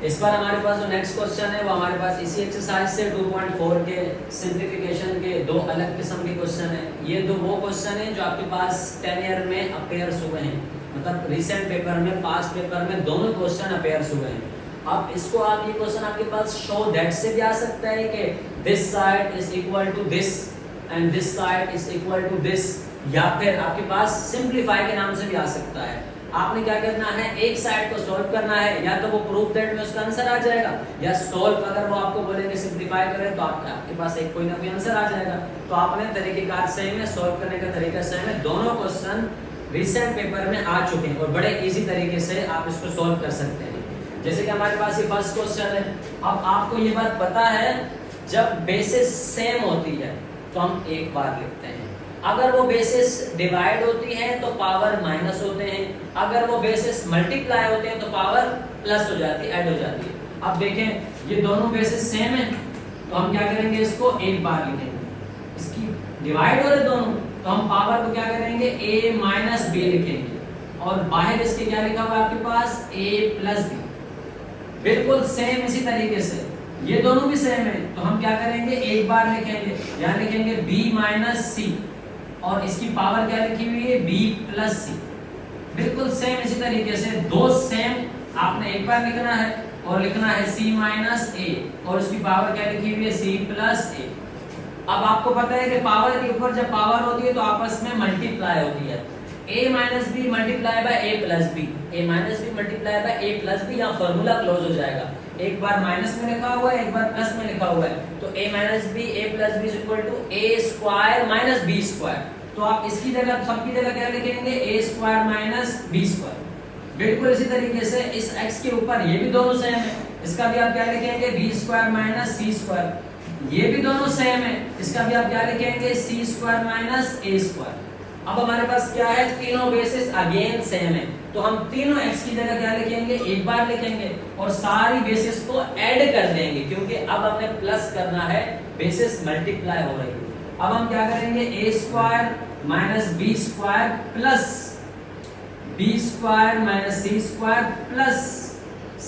इस बार हमारे पास जो नेक्स्ट क्वेश्चन है वो हमारे पास इसी एक्सरसाइज से 2.4 के सिंप्लीफिकेशन के दो अलग किस्म के क्वेश्चन है। ये दो वो क्वेश्चन है जो आपके पास 10 ईयर में अपेयर्स हुए हैं, मतलब रिसेंट पेपर में, पास्ट पेपर में दोनों क्वेश्चन अपेयर्स हुए हैं। अब इसको आप ये क्वेश्चन आपके पास शो दैट से भी आ सकता है कि this side is equal to this and this side is equal to this, या फिर आपके पास सिंप्लीफाई के नाम से भी आ सकता है। आपने क्या करना है, एक साइड को सॉल्व करना है, या तो वो प्रूफ दैट में उसका आंसर आ जाएगा, या सॉल्व अगर वो आपको बोलेंगे सिंप्लीफाई करें तो आपके पास एक कोई ना कोई आंसर आ जाएगा। तो आपने तरीकेकार सेम है, सॉल्व करने का तरीका सेम है, दोनों क्वेश्चन रिसेंट पेपर में आ चुके हैं और बड़े इजी तरीके से आप इसको सॉल्व कर सकते हैं। जैसे कि हमारे पास ये फर्स्ट क्वेश्चन है। अब आपको ये बात पता है जब बेसिस सेम होती है तो हम एक बार लिखते हैं, अगर वो बेसिस डिवाइड होती है तो पावर माइनस होते हैं, अगर वो बेसिस मल्टीप्लाई होते हैं तो पावर प्लस हो जाती है, ऐड हो जाती है। अब देखें ये दोनों बेसिस सेम है तो हम क्या करेंगे, इसको एक बार लिखेंगे। इसकी डिवाइड हो रहे दोनों तो हम पावर को क्या करेंगे, a माइनस बी लिखेंगे, और बाहर इसके क्या लिखा हुआ है आपके पास, a प्लस बी। बिल्कुल सेम इसी तरीके से ये दोनों भी सेम है तो हम क्या करेंगे, एक बार लिखेंगे, यहाँ लिखेंगे b माइनस सी, और इसकी पावर क्या लिखी हुई है, b प्लस सी। बिल्कुल सेम इसी तरीके से दो सेम आपने एक बार लिखना है और लिखना है c माइनस ए, और उसकी पावर क्या लिखी हुई है, c प्लस ए। अब आपको पता है कि पावर के ऊपर जब पावर होती है तो आपस में मल्टीप्लाई होती है, a minus b multiply by a plus b, a minus b multiply by a plus b, यहाँ फॉर्मूला क्लोज हो जाएगा। एक बार माइनस में लिखा हुआ है, एक बार प्लस में लिखा हुआ है, तो a minus b a plus b is equal to a square minus b square. तो आप इसकी जगह, सबकी जगह क्या लिखेंगे, a square minus b square. बिल्कुल इसी तरीके से इस x के ऊपर ये भी दोनों सेम है, इसका भी आप क्या लिखेंगे, b square minus c square. ये भी दोनों सेम है, इसका भी आप क्या लिखेंगे, c square minus a square. अब हमारे पास क्या है, तीनों बेसिस अगेन सेम है तो हम तीनों x की जगह क्या लिखेंगे, एक बार लिखेंगे और सारी बेसिस को ऐड कर देंगे, क्योंकि अब हमें प्लस करना है, बेसिस मल्टीप्लाई हो रही है। अब हम क्या करेंगे, a square minus b square plus b square minus c square plus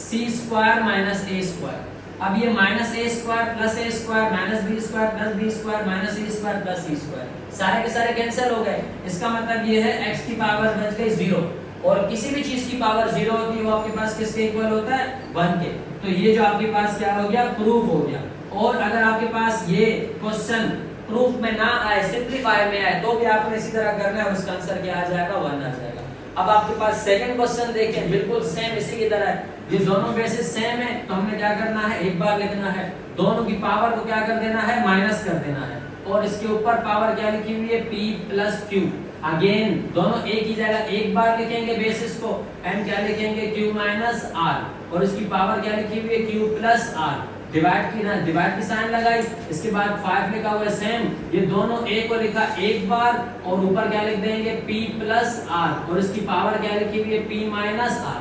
c square minus a square. अब ये minus a square plus a square minus b square plus b square minus c square plus c square, सारे के सारे cancel हो गए। इसका मतलब ये है x की पावर बच गई 0, और किसी भी चीज की पावर 0 होती है वो आपके पास किसके इक्वल होता है, 1 के। तो ये जो आपके पास क्या हो गया, प्रूफ हो गया। और अगर आपके पास ये क्वेश्चन प्रूफ में ना आए, सिंप्लीफाई में आए, तो भी आपने इसी तरह करना है, उसका आंसर क्या आ जाएगा, 1 आ जाएगा। अब आपके पास सेकंड क्वेश्चन देखें, बिल्कुल सेम इसी की तरह है। ये दोनों बेसिस सेम है तो हमने क्या करना है, एक बार लिखना है, दोनों की पावर को क्या कर देना है, माइनस कर देना है, और इसके ऊपर पावर क्या लिखी हुई है, p प्लस q। अगेन दोनों एक ही जगह एक बार लिखेंगे बेसिस को, एंड क्या लिखेंगे, q माइनस r, और इसकी पावर क्या लिखी हुई है, q प्लस r। डिवाइड की साइन लगाई, इसके बाद 5 लिखा हुआ है सेम, ये दोनों a को लिखा एक बार और ऊपर क्या लिख देंगे, p प्लस r, और इसकी पावर क्या लिखी हुई है, p माइनस r।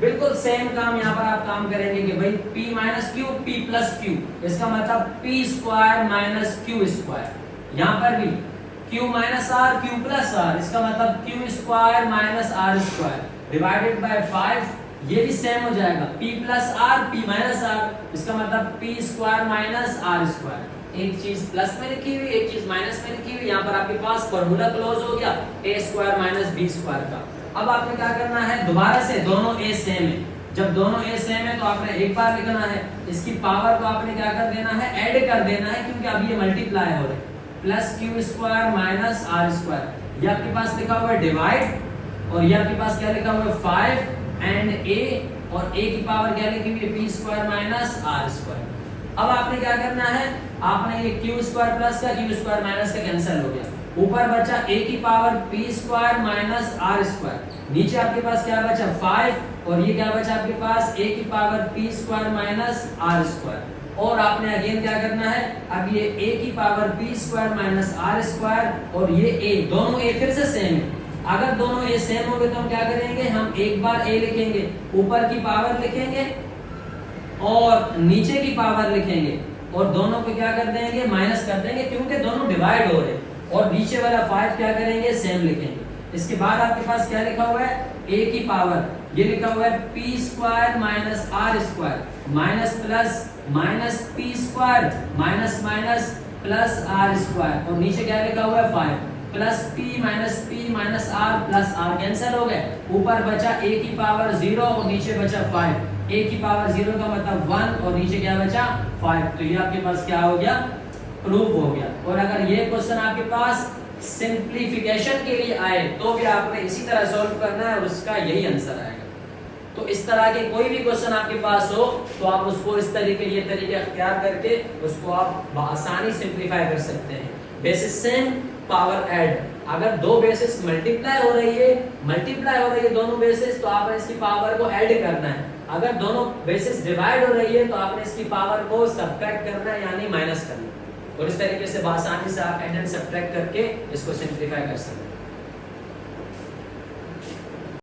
बिल्कुल सेम काम यहाँ पर आप काम करेंगे कि भाई p minus q p plus q, इसका मतलब p square minus q square. यहाँ पर भी q minus r q plus r, इसका मतलब q square minus r square divided by 5, ये भी सेम हो जाएगा, p plus r p minus r, इसका मतलब p square minus r square. एक चीज प्लस में लिखी हुई, एक चीज माइनस में लिखी हुई, यहाँ पर आपके पास फॉर्मूला क्लोज हो गया a square minus b square का। अब आपने क्या करना है, दोबारा से दोनों a सेम है, जब दोनों a सेम है तो आपने एक बार लिखना है, इसकी पावर को आपने क्या कर देना है, ऐड कर देना है, क्योंकि अब ये मल्टीप्लाई हो रहे हैं, plus q square minus r square. ये आपके पास लिखा हुआ है डिवाइड, और ये आपके पास क्या लिखा हुआ है 5 एंड a, और a की पावर क्या लिखी हुई है, p square minus r square. अब आपने क्या करना है, आपने ये q स्क्वायर प्लस का q स्क्वायर माइनस का कैंसिल हो गया, ऊपर बचा a की power p square minus r square, नीचे आपके पास क्या बचा 5, और ये क्या बचा आपके पास, a की power p square minus r square. और आपने अगेन क्या करना है, अब ये a की power p square minus r square, और ये a, दोनों a फिर से सेम है। अगर दोनों a सेम हो गए तो हम क्या करेंगे, हम एक बार a लिखेंगे, ऊपर की पावर लिखेंगे और नीचे की पावर लिखेंगे, और दोनों को क्या कर देंगे, माइनस कर देंगे, क्योंकि दोनों डिवाइड हो रहे हैं, और नीचे वाला 5 क्या करेंगे, सेम लिखेंगे। इसके बाद आपके पास क्या लिखा हुआ है, a की पावर ये लिखा हुआ है p square minus r square minus plus minus p square minus minus plus r square, और नीचे क्या लिखा हुआ है 5 plus p minus r plus r cancel हो गए, ऊपर बचा a की पावर 0 और नीचे बचा 5, a की पावर 0 का मतलब 1 और नीचे क्या बचा 5, तो ये आपके पास क्या हो गया, प्रूफ हो गया। और अगर ये क्वेश्चन आपके पास सिंप्लीफिकेशन के लिए आए तो भी आपने इसी तरह सॉल्व करना है और उसका यही आंसर आएगा। तो इस तरह के कोई भी क्वेश्चन आपके पास हो तो आप उसको इस तरीके ये तरीके अख्तियार करके उसको आप आसानी सिंप्लीफाई कर सकते हैं। बेसिस सेम पावर ऐड, अगर दो बेसिस मल्टीप्लाई हो रही है दोनों बेसिस, तो आपने इसकी पावर को ऐड करना है। अगर दोनों बेसिस डिवाइड हो रही है तो आपने इसकी पावर को सब्ट्रैक्ट करना है, यानी माइनस करना है। और इस तरीके से आसानी से आप ऐड एंड सब्ट्रैक्ट करके इसको सिंप्लीफाई कर सकते हैं।